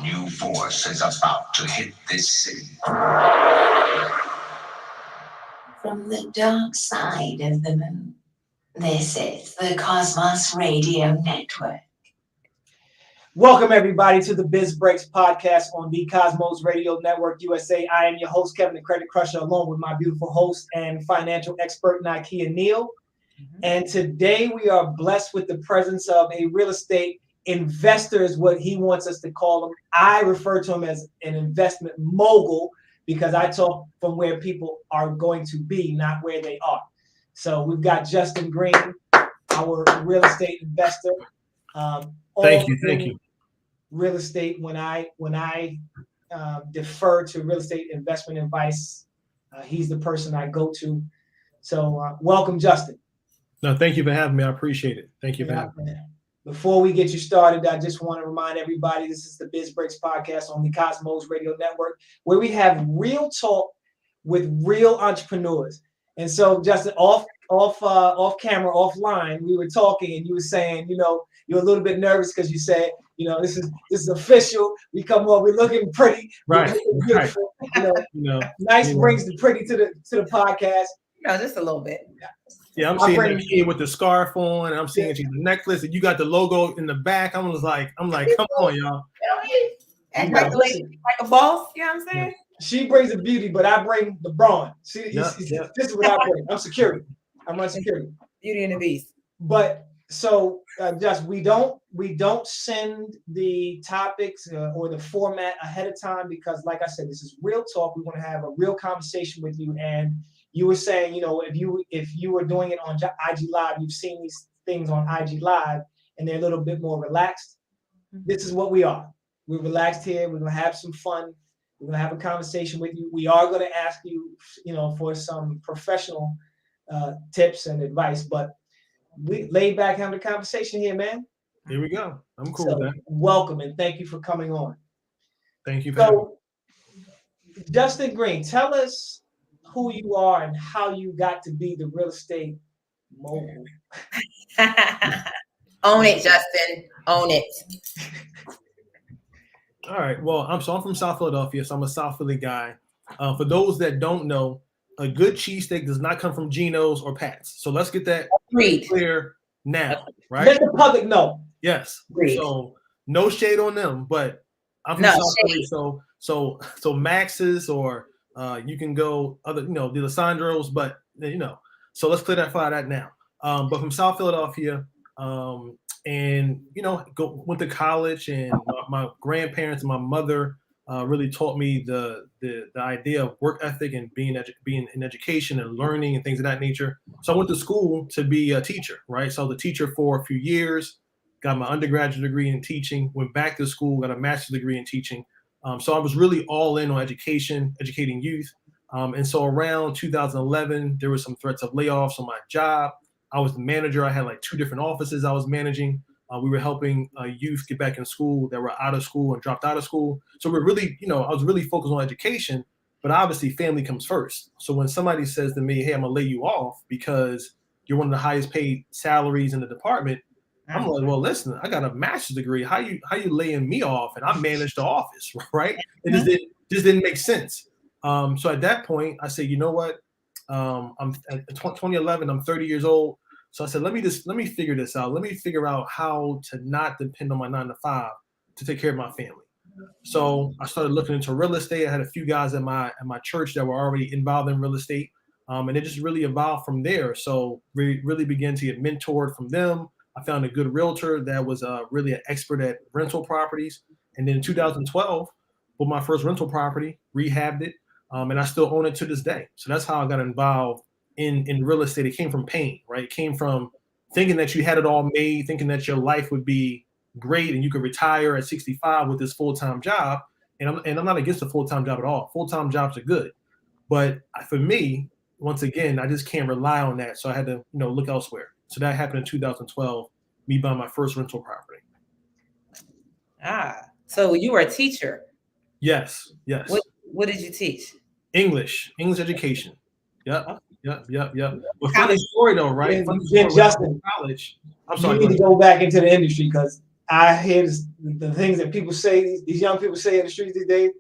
new force is about to hit this city. From the dark side of the moon, this is the Cosmos Radio Network. Welcome, everybody, to the Biz Breaks Podcast on the Cosmos Radio Network USA. I am your host, Kevin the Credit Crusher, along with my beautiful host and financial expert, Nykeia Neal. And today we are blessed with the presence of a real estate investor, is what he wants us to call him. I refer to him as an investment mogul because I talk from where people are going to be, not where they are. So we've got Justin Green, our real estate investor. Thank you. Real estate. When I defer to real estate investment advice, he's the person I go to. So welcome, Justin. No, thank you for having me. I appreciate it. Thank you for having me. Before we get you started, I just want to remind everybody this is the Biz Breaks Podcast on the Cosmos Radio Network, where we have real talk with real entrepreneurs. And so, Justin, off camera, offline, we were talking, and you were saying, you're a little bit nervous because you said, this is official. We come on, we're looking pretty, right? Beautiful. Nice brings the pretty to the podcast. Just a little bit. Yeah, I'm seeing that kid with the scarf on, and I'm seeing the necklace, and you got the logo in the back. I'm like, come on, y'all. Act like a boss. You know what I'm saying? She brings the beauty, but I bring the brawn. This is what I bring. I'm security. I'm on security. Beauty and the Beast. But so, just we don't send the topics or the format ahead of time because, like I said, this is real talk. We want to have a real conversation with you. And you were saying, if you were doing it on IG Live, you've seen these things on IG Live, and they're a little bit more relaxed. This is what we are. We're relaxed here. We're gonna have some fun. We're gonna have a conversation with you. We are gonna ask you, for some professional tips and advice, but we laid back having a conversation here, man. Here we go. I'm cool with that. Welcome and thank you for coming on. Thank you for having me. Justin Green, tell us who you are and how you got to be the real estate mogul. Own it, Justin. Own it. All right. Well, I'm from South Philadelphia, so I'm a South Philly guy. For those that don't know, a good cheesesteak does not come from Geno's or Pat's. So let's get that clear now, right? Let the public know. Yes. Agreed. So no shade on them, but I'm from South Philly, so Max's or you can go other, the Alessandros, but so let's clear that fire out now. But from South Philadelphia, and went to college, and my grandparents and my mother really taught me the idea of work ethic and being in education and learning and things of that nature. So I went to school to be a teacher, right? So I was a teacher for a few years, got my undergraduate degree in teaching, went back to school, got a master's degree in teaching. So I was really all in on education, educating youth. And so around 2011, there were some threats of layoffs on my job. I was the manager. I had like 2 different offices I was managing. We were helping youth get back in school that were out of school and dropped out of school. So we're really, I was really focused on education, but obviously family comes first. So when somebody says to me, hey, I'm gonna lay you off because you're one of the highest paid salaries in the department, I'm like, well, listen, I got a master's degree. How you laying me off? And I managed the office, right? It just didn't make sense. So at that point, I said, you know what? I'm at 2011. I'm 30 years old. So I said, let me figure this out. Let me figure out how to not depend on my 9 to 5 to take care of my family. So I started looking into real estate. I had a few guys at my church that were already involved in real estate, and it just really evolved from there. So we really began to get mentored from them. I found a good realtor that was really an expert at rental properties. And then in 2012, bought my first rental property, rehabbed it, and I still own it to this day. So that's how I got involved in real estate. It came from pain, right? It came from thinking that you had it all made, thinking that your life would be great and you could retire at 65 with this full-time job. And I'm not against a full-time job at all. Full-time jobs are good. But for me, once again, I just can't rely on that. So I had to, look elsewhere. So that happened in 2012, me buying my first rental property. So you were a teacher? Yes. What did you teach? English education. Yep. But funny story though, right? Justin, college. I'm sorry. You need to go back into the industry because I hear the things that people say, these young people say in the streets these days.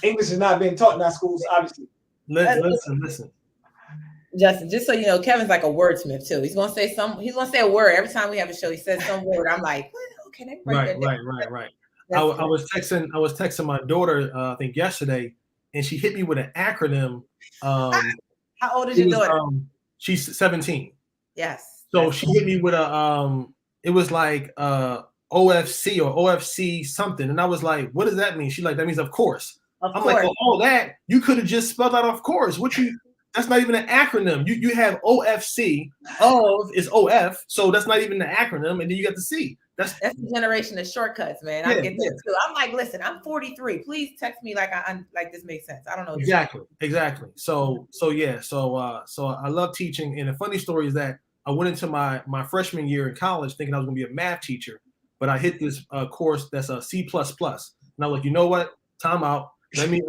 English is not being taught in our schools, obviously. Listen. Justin, just so you know, Kevin's like a wordsmith too. He's gonna say a word every time we have a show. He says some word. I'm like, what? Okay, they break that down. Right. I was texting my daughter, I think yesterday, and she hit me with an acronym. How old is your daughter? She's 17. Yes. So she hit me with a it was like OFC or OFC something, and I was like, what does that mean? She's like, that means of course. I'm like, oh, that you could have just spelled out of course. That's not even an acronym. You have OFC. Of is OF, so that's not even the acronym, and then you got the C. That's the generation of shortcuts, man. I get that too. I'm like, listen, I'm 43. Please text me like I'm like this makes sense. I don't know. Exactly. So I love teaching, and the funny story is that I went into my freshman year in college thinking I was going to be a math teacher, but I hit this course that's a C++, and I was like, you know what? Time out. Let me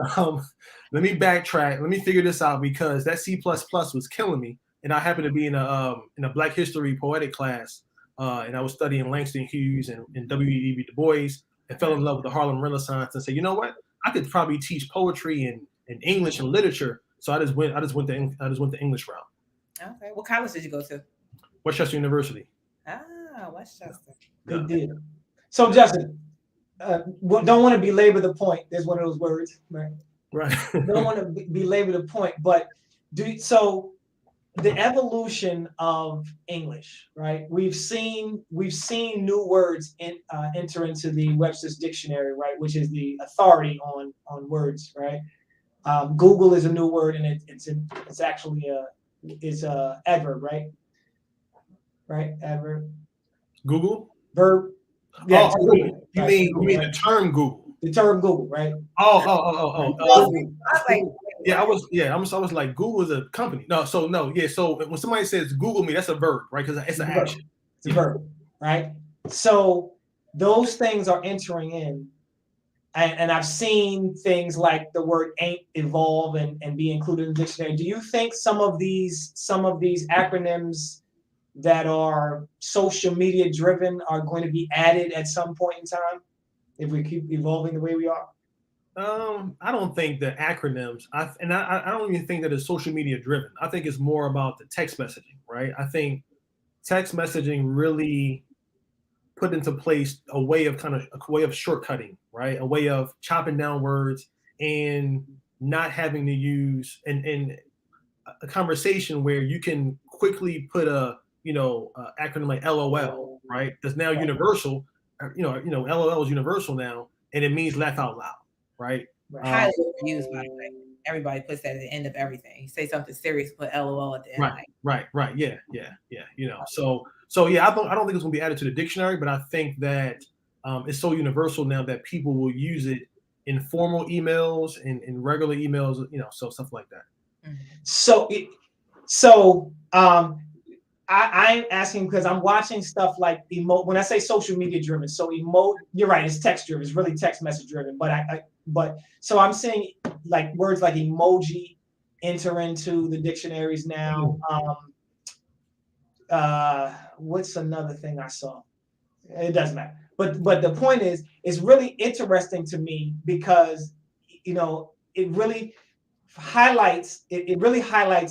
backtrack. Let me figure this out because that C++ was killing me, and I happened to be in a Black History poetic class. And I was studying Langston Hughes and W.E.B. Du Bois, and fell in love with the Harlem Renaissance, and said, you know what, I could probably teach poetry and English and literature. So I just went the English route. Okay, what college did you go to? Westchester University. Ah, Westchester. Good deal. So Justin, don't want to belabor the point. There's one of those words, right? Right. Don't want to belabor the point, but the evolution of English, right? We've seen new words enter into the Webster's dictionary, right? Which is the authority on words, right? Google is a new word, and it's actually a adverb, right? Right, adverb. Google. Verb. Yeah. You mean the term Google? The term Google, right? Oh. I was like, Google is a company. So when somebody says Google me, that's a verb, right? Because it's an action. It's a verb, right? So those things are entering in, and I've seen things like the word ain't evolve and be included in the dictionary. Do you think some of these acronyms that are social media driven are going to be added at some point in time if we keep evolving the way we are? I don't think the acronyms. I don't even think that it's social media driven. I think it's more about the text messaging, right? I think text messaging really put into place a way of shortcutting, right? A way of chopping down words and not having to use in a conversation where you can quickly put a acronym like LOL, right? That's now universal. LOL is universal now, and it means laugh out loud, right? Highly used, by the way. Everybody puts that at the end of everything. You say something serious, put LOL at the end. Right. Yeah. So yeah, I don't think it's gonna be added to the dictionary, but I think that it's so universal now that people will use it in formal emails and in regular emails, so stuff like that. Mm-hmm. I'm asking because I'm watching stuff like when I say social media driven, so you're right, it's text driven, it's really text message driven, but so I'm seeing like words like emoji enter into the dictionaries now. What's another thing I saw? It doesn't matter. But the point is, it's really interesting to me because it really highlights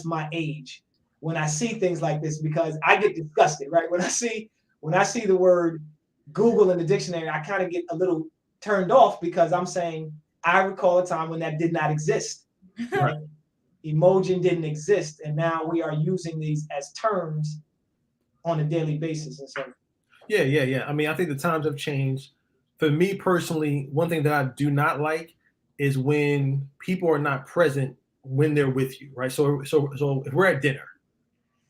my age when I see things like this, because I get disgusted, right? When I see the word Google in the dictionary, I kind of get a little turned off because I'm saying I recall a time when that did not exist. Right? Emoji didn't exist, and now we are using these as terms on a daily basis. And so, yeah. I mean, I think the times have changed. For me personally, one thing that I do not like is when people are not present when they're with you, right? So if we're at dinner,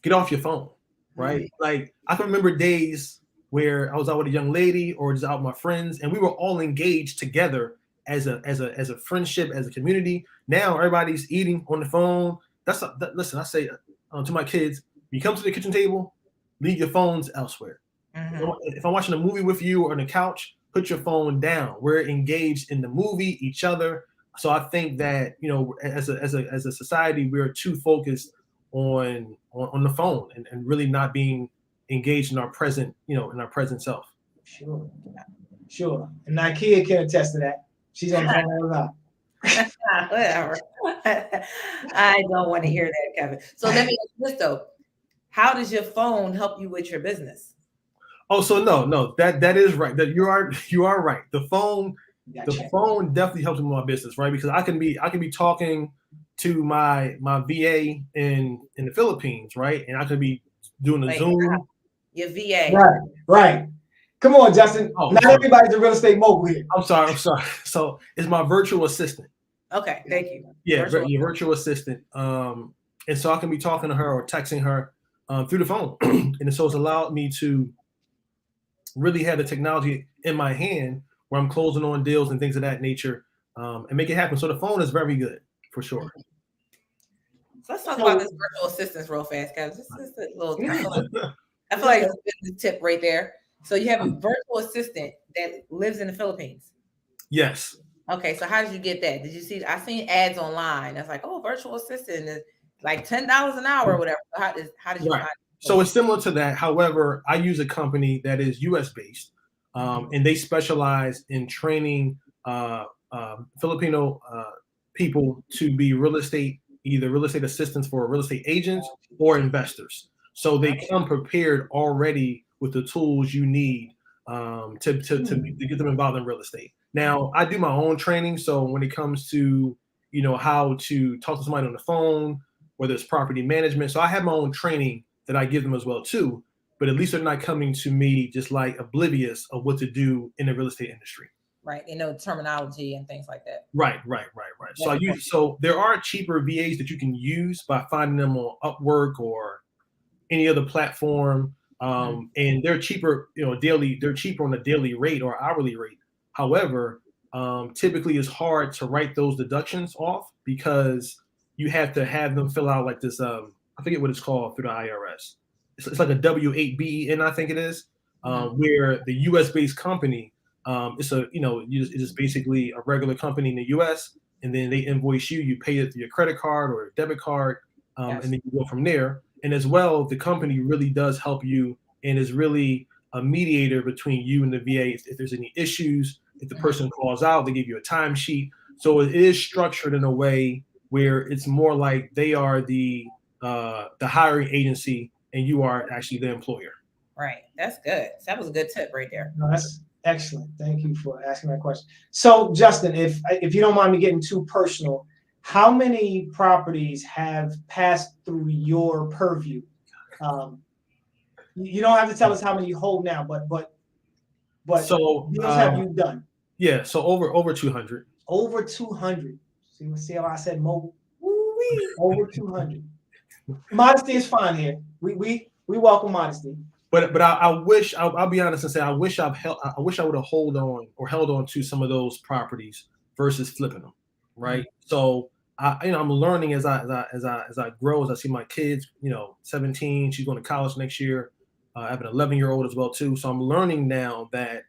get off your phone, right? Mm-hmm. Like I can remember days where I was out with a young lady or just out with my friends, and we were all engaged together as a friendship, as a community. Now everybody's eating on the phone. Listen, I say to my kids, you come to the kitchen table, leave your phones elsewhere. Mm-hmm. If I'm watching a movie with you or on the couch, put your phone down. We're engaged in the movie, each other. So I think that as a society, we're too focused on the phone and really not being engaged in our present, in our present self. Sure. Sure. And Nykeia can attest to that. She's on the phone all the time. Whatever. I don't want to hear that, Kevin. So let me ask you this though. How does your phone help you with your business? Oh, so no, that is right. That you are right. The phone definitely helps me with my business, right? Because I can be talking to my VA in the Philippines, right? And I could be doing a Zoom. Your VA. Right. Come on, Justin. Not everybody's a real estate mogul here. I'm sorry. So it's my virtual assistant. Okay, thank you. Yeah, your virtual assistant. And so I can be talking to her or texting her through the phone. And so it's allowed me to really have the technology in my hand where I'm closing on deals and things of that nature and make it happen. So the phone is very good for sure. So let's talk about this virtual assistants real fast, guys. This is a little I feel like it's a business tip right there. So you have a virtual assistant that lives in the Philippines. Yes. Okay, so how did you get that? Did you see? I seen ads online. That's like, oh, virtual assistant is like $10 an hour or whatever. So how did you find it? So it's similar to that. However, I use a company that is U.S. based, and they specialize in training Filipino people to be either real estate assistants for real estate agents or investors. So they come prepared already with the tools you need to get them involved in real estate. Now, I do my own training. So when it comes to, how to talk to somebody on the phone, whether it's property management. So I have my own training that I give them as well too, but at least they're not coming to me just like oblivious of what to do in the real estate industry. Right. Terminology and things like that. Right. So there are cheaper VAs that you can use by finding them on Upwork or any other platform. And they're cheaper, they're cheaper on a daily rate or hourly rate. However, typically it's hard to write those deductions off because you have to have them fill out like this, I forget what it's called through the IRS. It's like a W-8BEN, I think it is, where the US based company, it's just basically a regular company in the US, and then they invoice you, you pay it through your credit card or debit card, and then you go from there. And as well, the company really does help you and is really a mediator between you and the VA. If there's any issues, if the person calls out, they give you a timesheet. So it is structured in a way where it's more like they are the hiring agency and you are actually the employer. Right. That's good. That was a good tip right there. No, that's excellent. Thank you for asking that question. So, Justin, if you don't mind me getting too personal, how many properties have passed through your purview? You don't have to tell us how many you hold now, but so deals have you done? Yeah, so over 200. Over 200. See how I said Mogul? Over 200. Modesty is fine here. We welcome modesty. But I wish I'll be honest and say I wish I would have held on to some of those properties versus flipping them, right? So I'm learning as I grow, as I see my kids, 17, she's going to college next year. I have an 11-year-old as well too. So I'm learning now that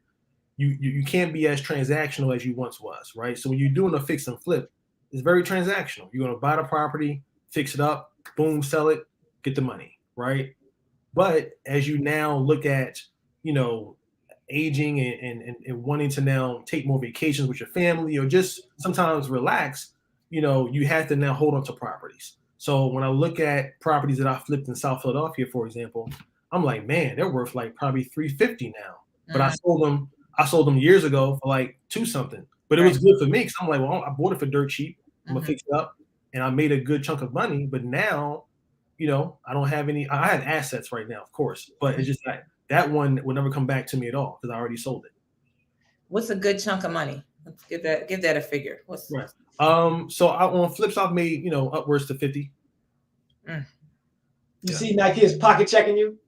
you can't be as transactional as you once was, right? So when you're doing a fix and flip, it's very transactional. You're going to buy the property, fix it up, boom, sell it, get the money, right? But as you now look at, aging and wanting to now take more vacations with your family or just sometimes relax, you have to now hold on to properties. So when I look at properties that I flipped in South Philadelphia, for example, I'm like, man, they're worth like probably $350 now. But I sold them years ago for like $2 something. But it was good for me because I'm like, well, I bought it for dirt cheap. I'm gonna fix it up, and I made a good chunk of money. But now, I don't have any. I have assets right now, of course, but it's just that one will never come back to me at all because I already sold it. What's a good chunk of money? Let's give that a figure. Right. So on flips, I've made upwards to 50. You see Nykeia's pocket checking you?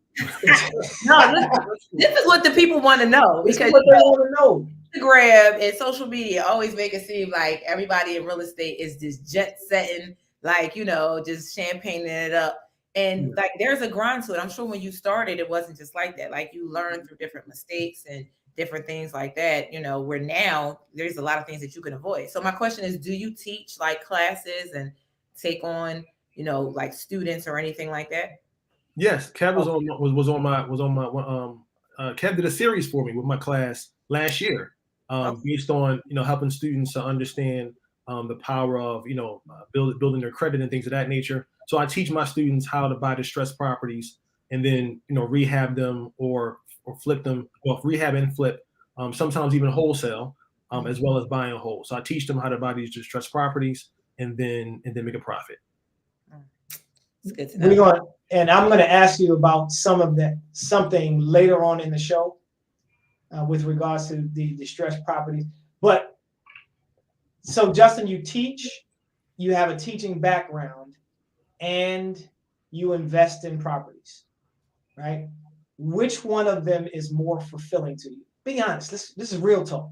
No, this is what the people want to know because what they want to know. Instagram and social media always make it seem like everybody in real estate is just jet setting, like just champagneing it up. And like there's a grind to it. I'm sure when you started, it wasn't just like that. Like you learn through different mistakes and different things like that, where now there's a lot of things that you can avoid. So my question is, do you teach like classes and take on, like students or anything like that? Yes, Kev was on my Kev did a series for me with my class last year, based on helping students to understand the power of building their credit and things of that nature. So I teach my students how to buy distressed properties and then rehab them or flip them, well, rehab and flip, sometimes even wholesale, as well as buying a whole. So I teach them how to buy these distressed properties and then make a profit. It's good to know. And I'm going to ask you about something later on in the show with regards to the distressed properties. But so Justin, you have a teaching background and you invest in properties, right? Which one of them is more fulfilling to you? Be honest. This is real talk.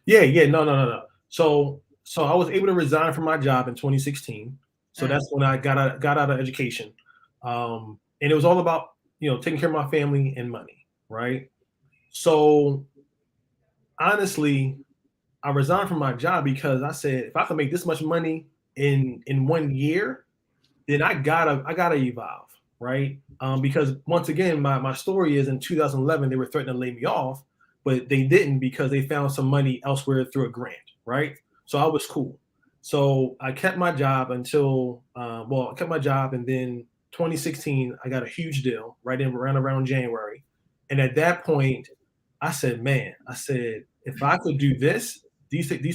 Yeah. No. So I was able to resign from my job in 2016. So that's when I got out of education. And it was all about, taking care of my family and money, right? So honestly, I resigned from my job because I said, if I can make this much money in 1 year, then I gotta evolve, right? Because once again, my story is in 2011, they were threatening to lay me off, but they didn't because they found some money elsewhere through a grant, right? So I was cool. So I kept my job until, and then 2016, I got a huge deal around January. And at that point, I said, if I could do these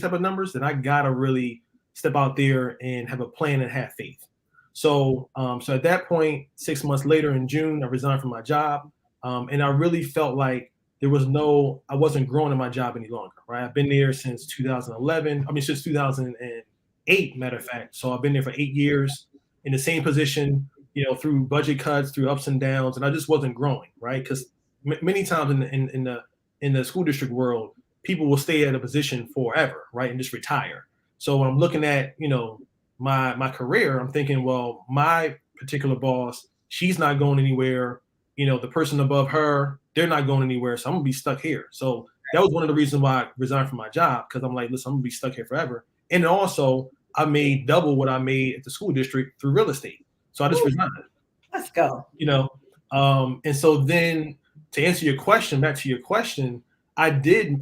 type of numbers, then I gotta really step out there and have a plan and have faith. So at that point, 6 months later in June, I resigned from my job. And I really felt like I wasn't growing in my job any longer, right? I've been there since 2008, matter of fact. So I've been there for 8 years in the same position, through budget cuts, through ups and downs, and I just wasn't growing, right? Because many times in the school district world, people will stay at a position forever, right, and just retire. So when I'm looking at, my career, I'm thinking, well, my particular boss, she's not going anywhere. The person above her, they're not going anywhere. So I'm gonna be stuck here. So that was one of the reasons why I resigned from my job, because I'm like, listen, I'm gonna be stuck here forever. And also, I made double what I made at the school district through real estate. So I just resigned. Let's go. And so then to answer your question, back to your question, I did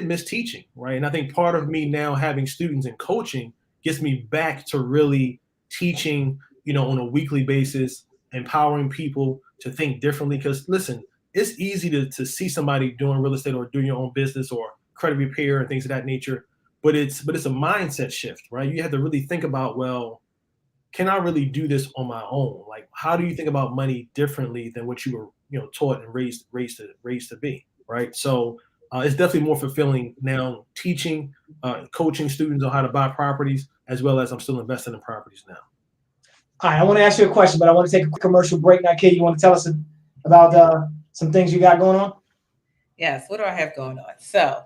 miss teaching, right? And I think part of me now having students and coaching gets me back to really teaching, on a weekly basis, empowering people to think differently. Because listen, it's easy to see somebody doing real estate or doing your own business or credit repair and things of that nature, but it's a mindset shift, right? You have to really think about, well, can I really do this on my own? Like, how do you think about money differently than what you were, taught and raised to be, right? So it's definitely more fulfilling now teaching, coaching students on how to buy properties, as well as I'm still investing in properties now. All right, I want to ask you a question, but I want to take a quick commercial break. Nykeia, you want to tell us about some things you got going on? Yes, what do I have going on? So,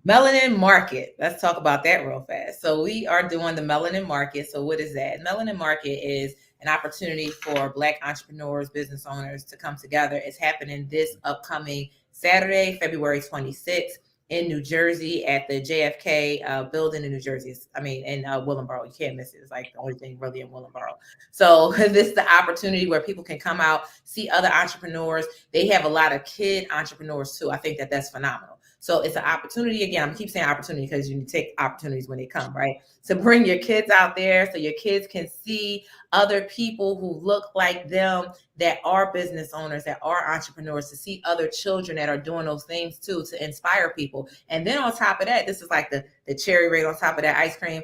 Melanin Market. Let's talk about that real fast. So we are doing the Melanin Market. So what is that? Melanin Market is an opportunity for Black entrepreneurs, business owners to come together. It's happening this upcoming Saturday, February 26th in New Jersey at the JFK building in New Jersey. In Willingboro. You can't miss it. It's like the only thing really in Willingboro. So this is the opportunity where people can come out, see other entrepreneurs. They have a lot of kid entrepreneurs too. I think that's phenomenal. So it's an opportunity. Again, I'm keep saying opportunity because you take opportunities when they come, right? So bring your kids out there so your kids can see other people who look like them, that are business owners, that are entrepreneurs, to see other children that are doing those things too, to inspire people. And then on top of that, this is like the cherry right on top of that ice cream.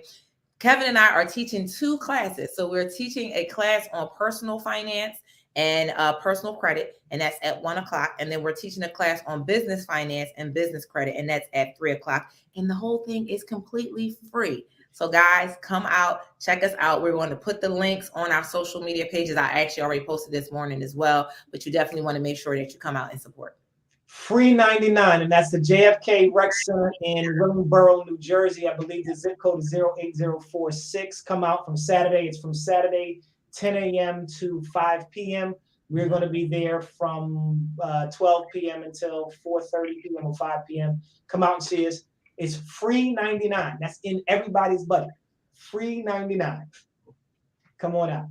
Kevin and I are teaching 2 classes. So we're teaching a class on personal finance and personal credit, and that's at 1:00. And then we're teaching a class on business finance and business credit, and that's at 3:00. And the whole thing is completely free. So guys, come out, check us out. We're going to put the links on our social media pages. I actually already posted this morning as well, but you definitely want to make sure that you come out and support. Free 99, and that's the JFK Rec Center in Willingboro, New Jersey. I believe the zip code is 08046. Come out from Saturday. It's from Saturday 10 a.m. to 5 p.m. We're going to be there from 12 p.m. until 4:30 p.m. or 5 p.m. Come out and see us. It's free 99. That's in everybody's budget. Free 99. Come on out.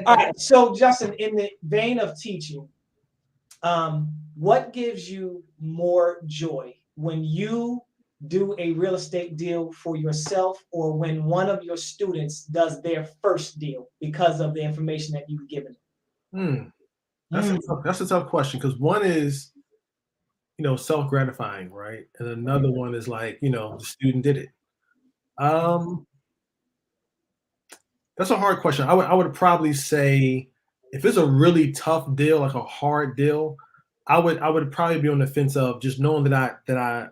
All right. So, Justin, in the vein of teaching, What gives you more joy when you do a real estate deal for yourself, or when one of your students does their first deal because of the information that you've given them? That's a tough question, because one is, self-gratifying, right? And another one is like, the student did it. That's a hard question. I would probably say, if it's a really tough deal, like a hard deal, I would probably be on the fence of just knowing that I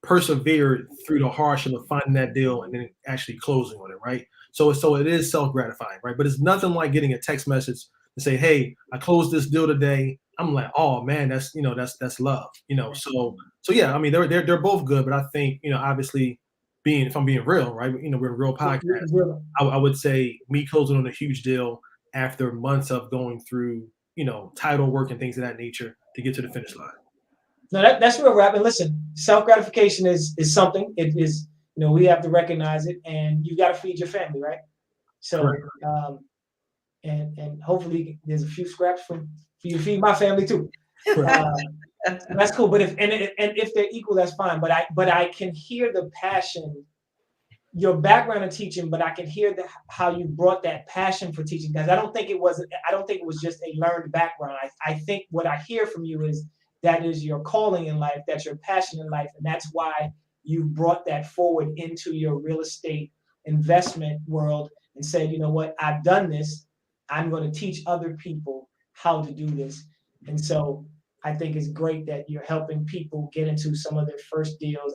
persevered through the hardship of finding that deal and then actually closing on it, right? So it is self-gratifying, right? But it's nothing like getting a text message to say, "Hey, I closed this deal today." I'm like, "Oh man, that's love." So yeah, I mean, they're both good, but I think, obviously, if I'm being real, right? We're a real podcast. I would say me closing on a huge deal after months of going through, title work and things of that nature to get to the finish line. No, that's real rap. And listen, self-gratification is something. It is, we have to recognize it, and you got to feed your family, right? So, and hopefully there's a few scraps for you to feed my family too. That's cool. But if they're equal, that's fine. But I can hear the passion, your background in teaching, but I can hear how you brought that passion for teaching, guys. I don't think it was just a learned background. I think what I hear from you is that is your calling in life, that's your passion in life, and that's why you brought that forward into your real estate investment world and said, you know what, I've done this. I'm going to teach other people how to do this. And so I think it's great that you're helping people get into some of their first deals.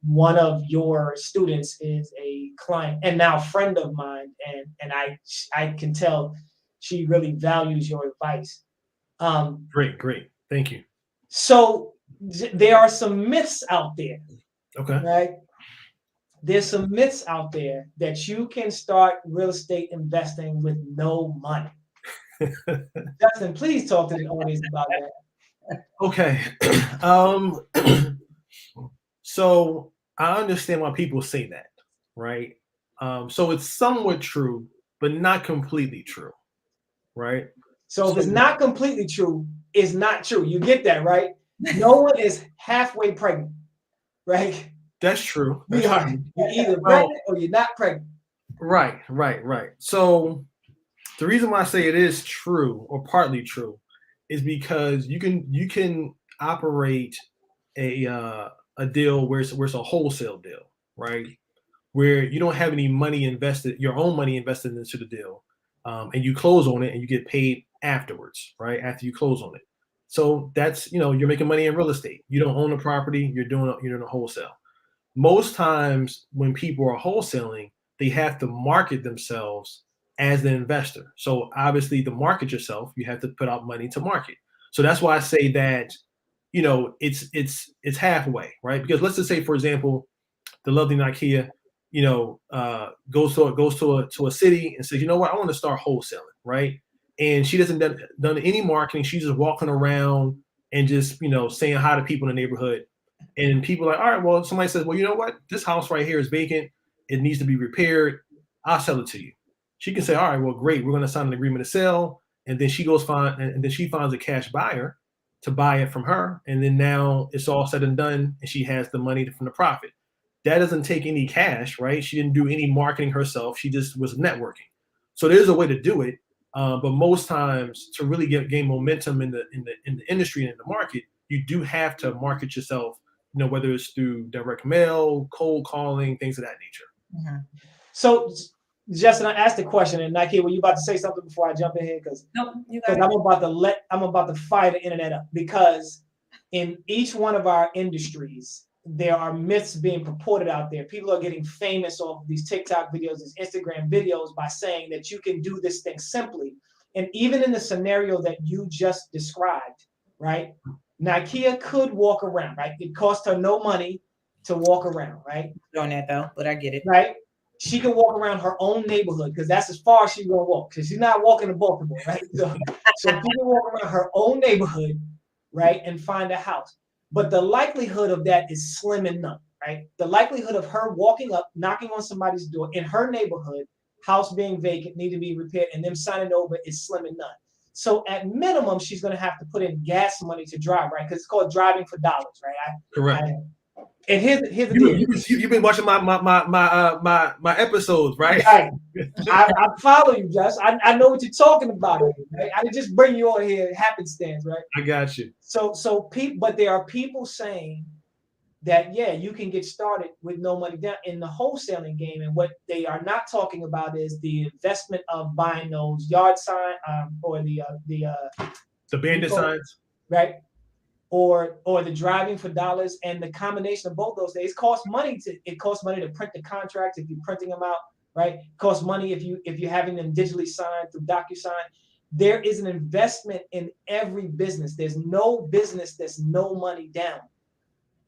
One of your students is a client and now friend of mine, and I can tell she really values your advice. Great. Thank you. So there are some myths out there. Okay. Right? There's some myths out there that you can start real estate investing with no money. Justin, please talk to the audience about that. Okay. So I understand why people say that, right? So it's somewhat true, but not completely true, right? So if it's not completely true, it's not true. You get that, right? No one is halfway pregnant, right? That's true. We are. You're either pregnant or you're not pregnant. Right. So the reason why I say it is true or partly true is because you can operate a deal where it's a wholesale deal, right? Where you don't have any money invested, your own money invested into the deal, and you close on it and you get paid afterwards, right? After you close on it. So that's, you're making money in real estate. You don't own the property, you're doing a wholesale. Most times when people are wholesaling, they have to market themselves as the investor. So obviously to market yourself, you have to put out money to market. So that's why I say that, it's halfway, right? Because let's just say, for example, the lovely Nykeia, goes to a city and says, you know what, I want to start wholesaling, right? And she doesn't done any marketing. She's just walking around and just, saying hi to people in the neighborhood. And people are like, all right, well, somebody says, well, you know what, this house right here is vacant. It needs to be repaired. I'll sell it to you. She can say, all right, well, great. We're going to sign an agreement to sell. And then she finds a cash buyer to buy it from her. And then now it's all said and done. And she has the money from the profit. That doesn't take any cash, right? She didn't do any marketing herself. She just was networking. So there's a way to do it. But most times to really gain momentum in the industry and in the market, you do have to market yourself, whether it's through direct mail, cold calling, things of that nature. Mm-hmm. So, Justin, I asked the question, and Nykeia, were you about to say something before I jump in here? Because I'm about to fire the internet up, because in each one of our industries, there are myths being purported out there. People are getting famous off of these TikTok videos, these Instagram videos, by saying that you can do this thing simply. And even in the scenario that you just described, right? Nykeia could walk around, right? It cost her no money to walk around, right? Doing that though, but I get it. Right? She can walk around her own neighborhood, because that's as far as she's gonna walk, because she's not walking to Baltimore, right? So she can walk around her own neighborhood, right, and find a house. But the likelihood of that is slim and none, right? The likelihood of her walking up, knocking on somebody's door in her neighborhood, house being vacant, need to be repaired, and them signing over is slim and none. So at minimum, she's going to have to put in gas money to drive, right? Because it's called driving for dollars, right? Correct. And here's the deal. You've been watching my episodes, right? Right. I follow you, Just. I know what you're talking about. Right? I didn't just bring you on here happenstance, right? I got you. But there are people saying that, yeah, you can get started with no money down in the wholesaling game. And what they are not talking about is the investment of buying those yard sign or the bandit signs, right? Or the driving for dollars, and the combination of both those things. It costs money to print the contracts if you're printing them out, right? It costs money if you're having them digitally signed through DocuSign. There is an investment in every business. There's no business that's no money down.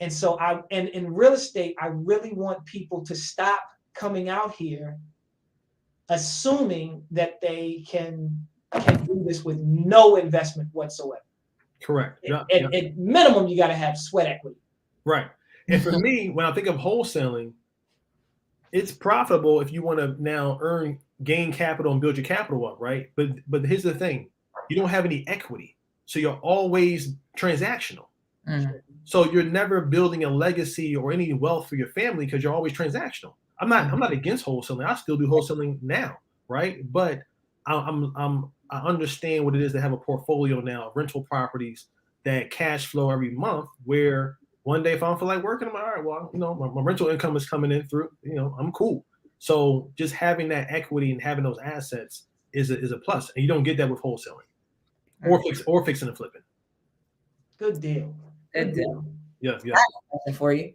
And so in real estate, I really want people to stop coming out here assuming that they can do this with no investment whatsoever. Correct. At minimum, you got to have sweat equity. Right. And for me, when I think of wholesaling, it's profitable if you want to now gain capital and build your capital up, right? But here's the thing. You don't have any equity. So you're always transactional. Mm-hmm. So you're never building a legacy or any wealth for your family because you're always transactional. I'm not against wholesaling. I still do wholesaling now, right? But I understand what it is to have a portfolio now of rental properties that cash flow every month, where one day if I don't feel like working, I'm like, all right, well, my rental income is coming in through, I'm cool. So just having that equity and having those assets is a plus. And you don't get that with wholesaling or fixing and flipping. Good deal. Good deal. Yeah. I have a question for you.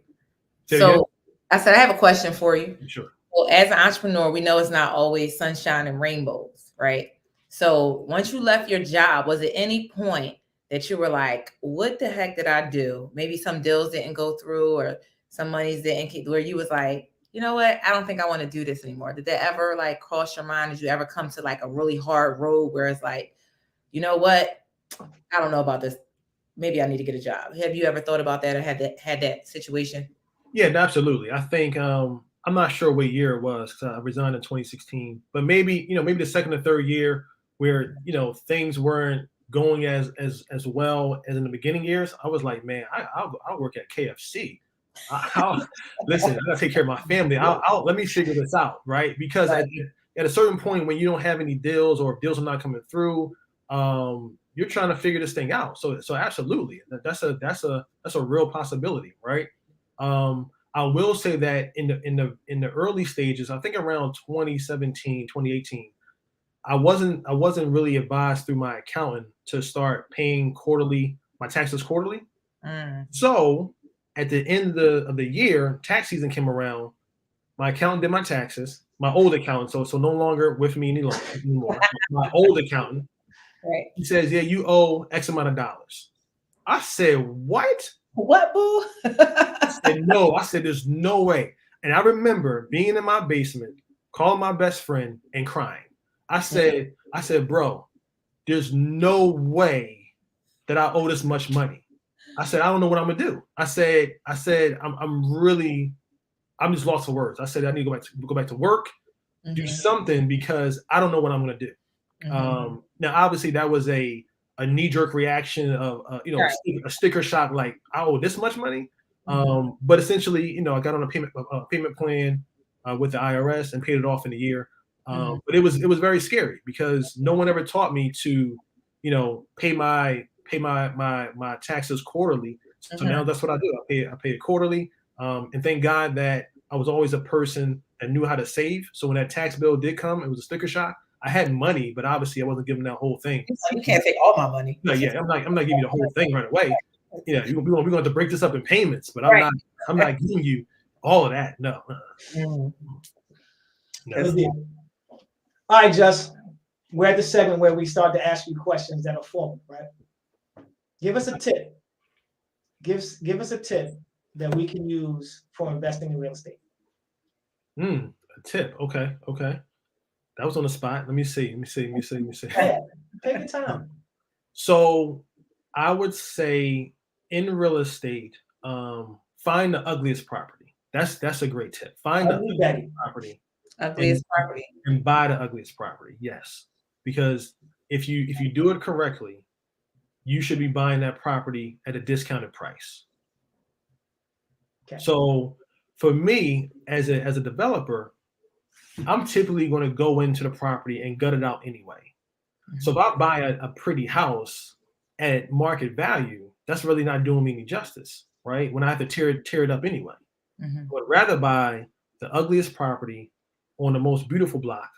So I said, I have a question for you. Sure. Well, as an entrepreneur, we know it's not always sunshine and rainbows, right? So once you left your job, was there any point that you were like, what the heck did I do? Maybe some deals didn't go through or some monies didn't keep, where you was like, you know what? I don't think I want to do this anymore. Did that ever like cross your mind? Did you ever come to like a really hard road where it's like, you know what? I don't know about this. Maybe I need to get a job. Have you ever thought about that or had that situation? Yeah, absolutely. I think I'm not sure what year it was because I resigned in 2016, but maybe the second or third year where things weren't going as well as in the beginning years. I was like, man, I'll work at KFC. Listen, I gotta take care of my family. Let me figure this out, right? Because at a certain point when you don't have any deals or if deals are not coming through, you're trying to figure this thing out. So absolutely, that's a real possibility, right? I will say that in the early stages, I think around 2017, 2018, I wasn't really advised through my accountant to start paying my taxes quarterly. So at the end of the year, tax season came around. My accountant did my taxes. My old accountant, so no longer with me anymore. My old accountant. Right. He says, yeah, you owe X amount of dollars. I said, what? What, boo? I said, no. I said, there's no way. And I remember being in my basement, calling my best friend and crying. I said, bro, there's no way that I owe this much money. I said, I don't know what I'm gonna do. I said, I'm just lost for words. I said, I need to go back to work, do something because I don't know what I'm gonna do. Now, obviously, that was a knee-jerk reaction of a sticker shock, like I owe this much money. But essentially, I got on a payment plan with the IRS and paid it off in a year. But it was very scary because no one ever taught me to, pay my taxes quarterly. So now that's what I do. I pay it quarterly. And thank God that I was always a person that knew how to save. So when that tax bill did come, it was a sticker shock. I had money, but obviously I wasn't giving that whole thing. You can't take all my money. No, yeah, I'm not giving you the whole thing right away. Yeah, we're going to have to break this up in payments, but I'm not giving you all of that. No. No. All right, Just. We're at the segment where we start to ask you questions that are formal, right? Give us a tip. Give us a tip that we can use for investing in real estate. A tip. Okay. That was on the spot. Let me see. Take your time. So I would say in real estate, find the ugliest property. That's a great tip. Find the ugliest property. Ugliest property. And buy the ugliest property. Yes. Because if you do it correctly, you should be buying that property at a discounted price. Okay. So for me, as a developer, I'm typically going to go into the property and gut it out anyway. Mm-hmm. So if I buy a pretty house at market value, that's really not doing me any justice, right? When I have to tear it up anyway. Mm-hmm. I would rather buy the ugliest property on the most beautiful block,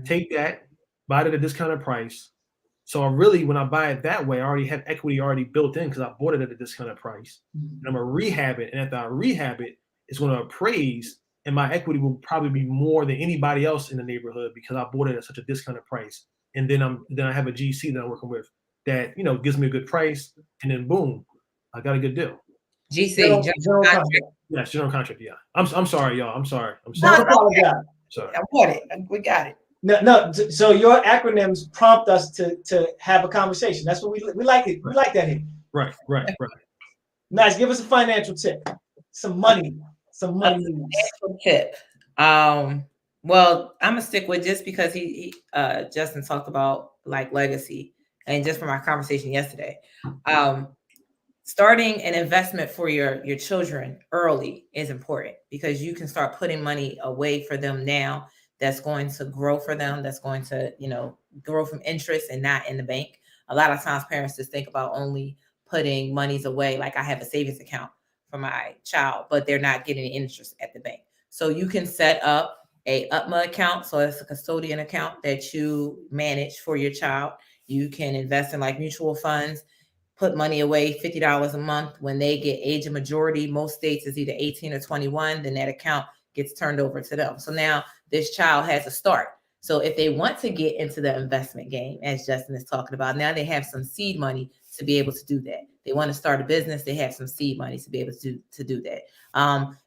take that, buy it at a discounted price. So when I buy it that way, I already have equity already built in because I bought it at a discounted price. Mm-hmm. And I'm going to rehab it. And after I rehab it, it's going to appraise, and my equity will probably be more than anybody else in the neighborhood because I bought it at such a discounted price. And then I have a GC that I'm working with that, gives me a good price. And then boom, I got a good deal. GC, general contract. Yes, general contract. Yeah. I'm sorry, y'all. I'm sorry. Don't apologize. Sorry. I want it. We got it. No. So your acronyms prompt us to have a conversation. That's what we like it. We like that here. Right. Nice. Give us a financial tip. Some money. Financial tip. Well, I'm gonna stick with just because he Justin talked about like legacy, and just from our conversation yesterday, starting an investment for your children early is important because you can start putting money away for them now that's going to grow for them, that's going to, grow from interest and not in the bank. A lot of times parents just think about only putting monies away. Like I have a savings account for my child, but they're not getting interest at the bank. So you can set up a UTMA account. So it's a custodian account that you manage for your child. You can invest in like mutual funds, put money away, $50 a month. When they get age of majority, most states is either 18 or 21, then that account gets turned over to them. So now this child has a start. So if they want to get into the investment game, as Justin is talking about, now they have some seed money to be able to do that. They want to start a business, they have some seed money to be able to do that.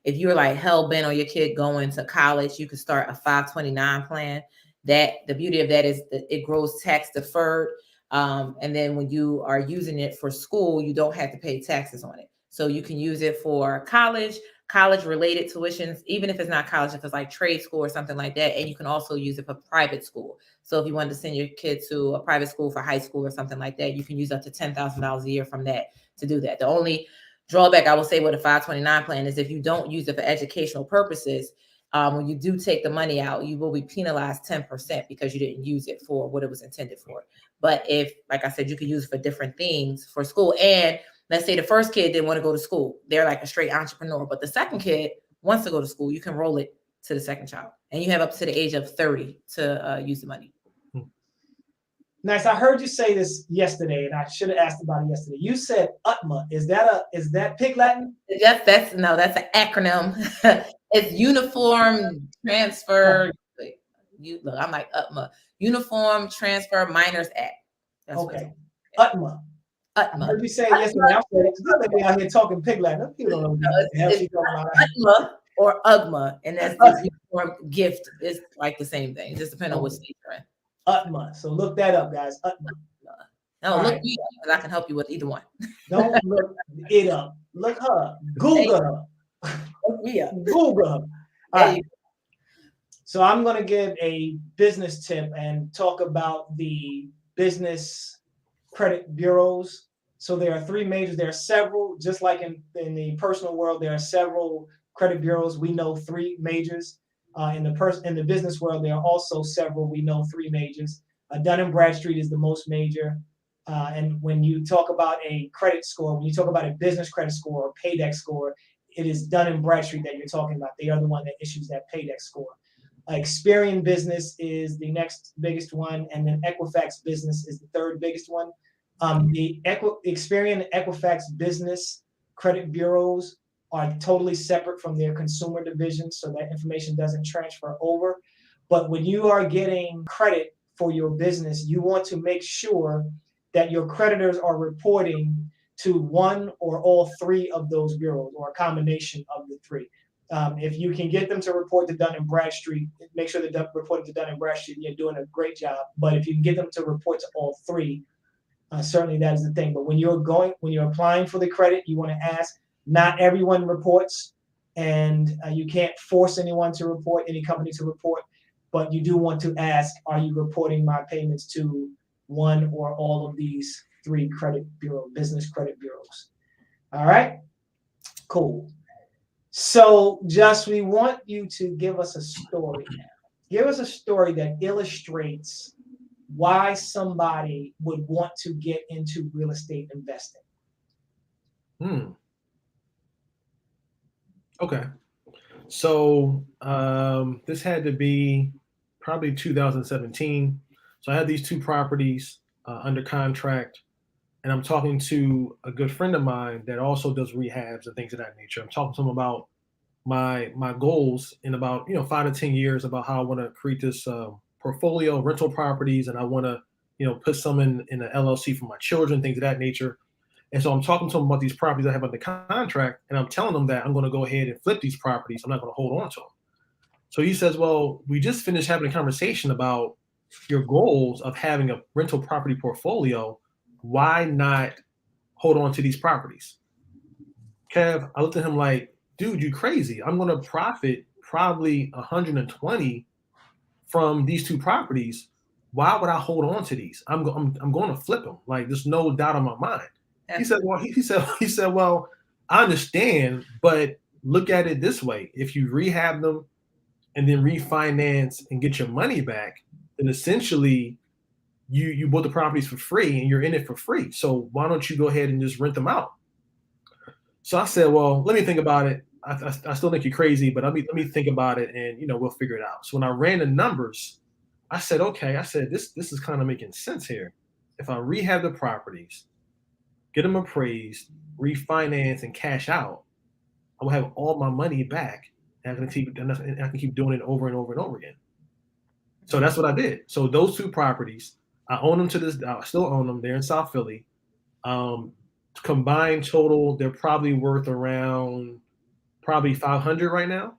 If you're like hell bent on your kid going to college, you could start a 529 plan. That the beauty of that is that it grows tax deferred. And then when you are using it for school, you don't have to pay taxes on it. So you can use it for college related tuitions, even if it's not college, if it's like trade school or something like that. And you can also use it for private school. So if you wanted to send your kid to a private school for high school or something like that, you can use up to $10,000 a year from that to do that. The only drawback I will say with a 529 plan is if you don't use it for educational purposes, when you do take the money out, you will be penalized 10% because you didn't use it for what it was intended for. But if, like I said, you could use it for different things for school. And let's say the first kid didn't want to go to school. They're like a straight entrepreneur, but the second kid wants to go to school. You can roll it to the second child. And you have up to the age of 30 to use the money. Nice. I heard you say this yesterday, and I should have asked about it yesterday. You said UTMA. Is that Pig Latin? Yes, that's an acronym. It's Uniform Transfer. Look, I'm like UTMA. Uniform Transfer Minors Act. That's okay. UTMA. I heard you say yesterday. I'm saying out here talking Pig Latin. People don't know what the hell she's talking about. UTMA or UGMA, and that's the uniform gift. It's like the same thing. It just depends on what state you're in. UTMA. So look that up, guys. UTMA. No, look me up because I can help you with either one. Don't look it up. Look her up. Google her. Look me up. Google her. All right. So I'm going to give a business tip and talk about the business credit bureaus. So there are three majors. There are several, just like in the personal world, there are several credit bureaus. We know three majors. In the business world, there are also several. We know three majors. Dun & Bradstreet is the most major. And when you talk about a credit score, when you talk about a business credit score or paydex score, it is Dun & Bradstreet that you're talking about. They are the one that issues that paydex score. Experian Business is the next biggest one, and then Equifax Business is the third biggest one. The Experian and Equifax Business credit bureaus are totally separate from their consumer division, so that information doesn't transfer over. But when you are getting credit for your business, you want to make sure that your creditors are reporting to one or all three of those bureaus, or a combination of the three. If you can get them to report to Dun & Bradstreet, make sure they're reporting to Dun & Bradstreet, you're doing a great job. But if you can get them to report to all three, certainly that is the thing. But when you're applying for the credit, you want to ask. Not everyone reports, and you can't force anyone to report, any company to report. but you do want to ask, are you reporting my payments to one or all of these 3 business credit bureaus? All right, cool. So just, we want you to give us a story now. Give us a story that illustrates why somebody would want to get into real estate investing. Okay. So this had to be probably 2017. So I had these 2 properties under contract, and I'm talking to a good friend of mine that also does rehabs and things of that nature. I'm talking to him about my goals in about 5 to 10 years, about how I want to create this portfolio of rental properties, and I want to put some in an LLC for my children, things of that nature. And so I'm talking to him about these properties I have under contract, and I'm telling him that I'm going to go ahead and flip these properties. I'm not going to hold on to them. So he says, well, we just finished having a conversation about your goals of having a rental property portfolio. Why not hold on to these properties? Kev, I looked at him like, dude, you crazy. I'm going to profit probably 120 from these 2 properties. Why would I hold on to these? I'm going to flip them. Like, there's no doubt in my mind. He said, well, I understand, but look at it this way. If you rehab them and then refinance and get your money back, then essentially you bought the properties for free and you're in it for free. So why don't you go ahead and just rent them out? So I said, well, let me think about it. I still think you're crazy, but let me think about it, and we'll figure it out. So when I ran the numbers, I said, okay, this is kind of making sense here. If I rehab the properties, get them appraised, refinance, and cash out, I will have all my money back, and I can keep doing it over and over and over again. So that's what I did. So those 2 properties, I own them to this. I still own them. They're in South Philly. Combined total, they're probably worth around probably 500 right now,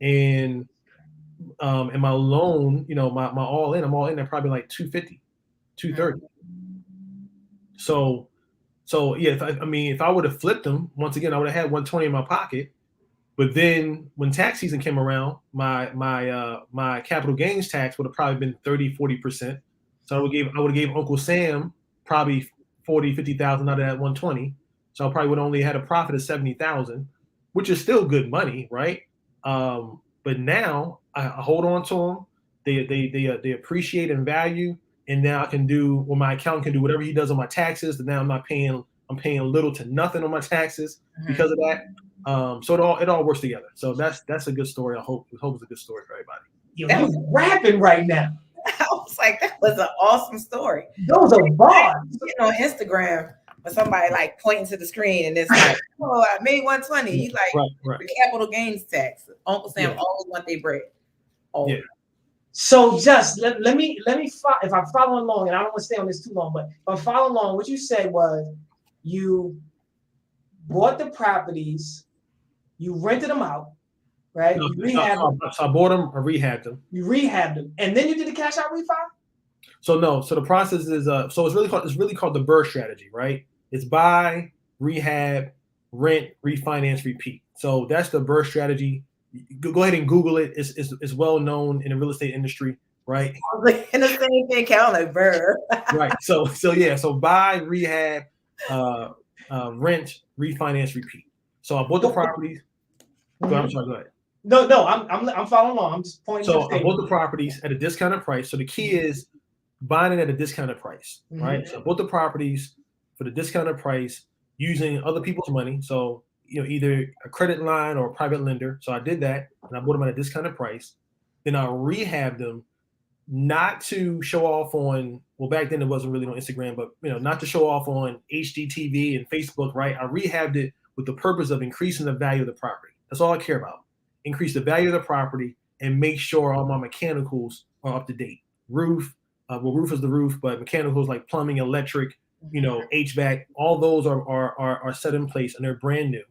and my loan, my all in, I'm all in at probably like 250, 230. So yeah, if I would have flipped them, once again, I would have had 120 in my pocket. But then when tax season came around, my capital gains tax would have probably been 30-40%. So I would have gave Uncle Sam probably 50,000 out of that 120. So I probably would only had a profit of 70,000, which is still good money, right? But now I hold on to them. They appreciate in value, and now I can do, well, my accountant can do whatever he does on my taxes. And now I'm paying little to nothing on my taxes because of that. So it all works together. So that's a good story. I hope it's a good story for everybody. You're rapping right now. I was like, that was an awesome story. Those are bars. On Instagram, when somebody like pointing to the screen and it's like, oh, I made 120. He's like, right. The capital gains tax. Uncle Sam always want their bread. Oh. Yeah. So just let me if I'm following along, and I don't want to stay on this too long, but if I'm following along, what you said was you bought the properties, you rented them out, right? No, You rehabbed them. So I bought them, I rehabbed them. You rehabbed them, and then you did the cash out refi? So no, so the process is so it's really called the BRRRR strategy, right? It's buy, rehab, rent, refinance, repeat. So that's the BRRRR strategy. Go ahead and Google it. It's well known in the real estate industry, right? I was like, in the same thing, count like BRRRR. Right. So buy, rehab, rent, refinance, repeat. So I bought the properties. Go ahead. No, I'm following along. I'm just pointing. So I bought the properties at a discounted price. So the key is buying it at a discounted price, right? So I bought the properties for the discounted price using other people's money. So either a credit line or a private lender. So I did that, and I bought them at a discounted price. Then I rehabbed them, not to show off on. Well, back then it wasn't really on Instagram, but not to show off on HGTV and Facebook, right? I rehabbed it with the purpose of increasing the value of the property. That's all I care about. Increase the value of the property and make sure all my mechanicals are up to date. Roof, roof is the roof, but mechanicals like plumbing, electric, HVAC, all those are set in place and they're brand new.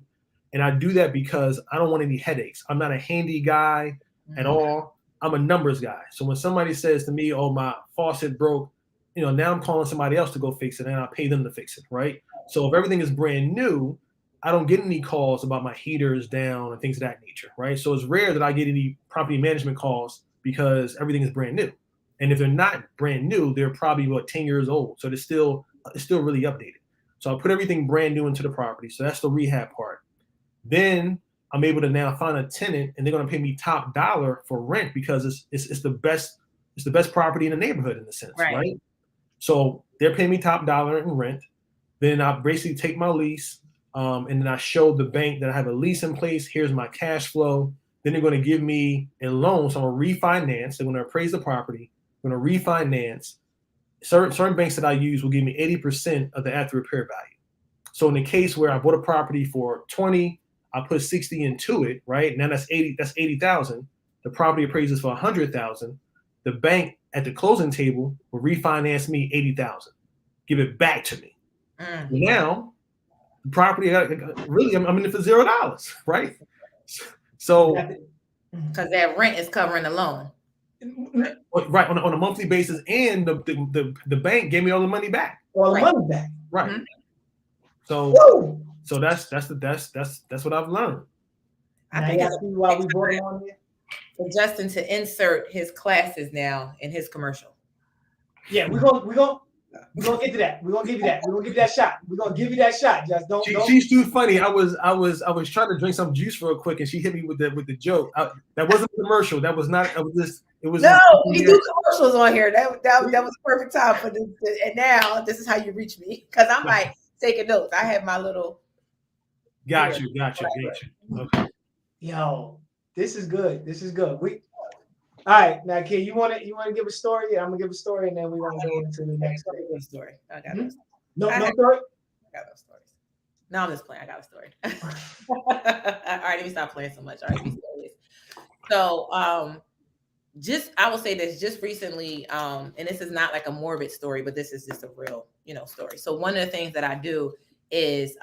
And I do that because I don't want any headaches. I'm not a handy guy at all. I'm a numbers guy. So when somebody says to me, "Oh, my faucet broke," now I'm calling somebody else to go fix it, and I pay them to fix it, right? So if everything is brand new, I don't get any calls about my heaters down and things of that nature, right? So it's rare that I get any property management calls because everything is brand new. And if they're not brand new, they're probably 10 years old. So it's still really updated. So I put everything brand new into the property. So that's the rehab part. Then I'm able to now find a tenant, and they're going to pay me top dollar for rent because it's the best property in the neighborhood in a sense, right? So they're paying me top dollar in rent. Then I basically take my lease, and then I show the bank that I have a lease in place. Here's my cash flow. Then they're going to give me a loan. So I'm going to refinance. They're going to appraise the property. I'm going to refinance. Certain banks that I use will give me 80% of the after repair value. So in the case where I bought a property for 20, I put 60 into it, right? Now that's 80,000. The property appraises for 100,000. The bank at the closing table will refinance me 80,000, give it back to me. Now, the property, really, I'm in it for $0, right? So, because that rent is covering the loan, right, on a monthly basis, and the bank gave me all the money back. All the money back, right? Mm-hmm. So that's what I've learned. I think it's why we brought him on here. For Justin to insert his classes now in his commercial. Yeah, we're gonna get to that. We're gonna give you that. We're gonna give you that shot. We're gonna give you that shot. Just don't. She's too funny. I was trying to drink some juice real quick, and she hit me with the joke. That wasn't a commercial. That was not. It was. No, we do commercials on here. That was the perfect time for this. And now this is how you reach me, because I'm like taking notes. I have my little. Got you. Okay. Yo, this is good. All right, now, Kid, you want to give a story? Yeah, I'm gonna give a story, and then we're gonna go into the next story. I got no story. I got no stories. No, I'm just playing. I got a story. All right, let me stop playing so much. All right, be serious. So, I will say this just recently, and this is not like a morbid story, but this is just a real, story. So one of the things that I do is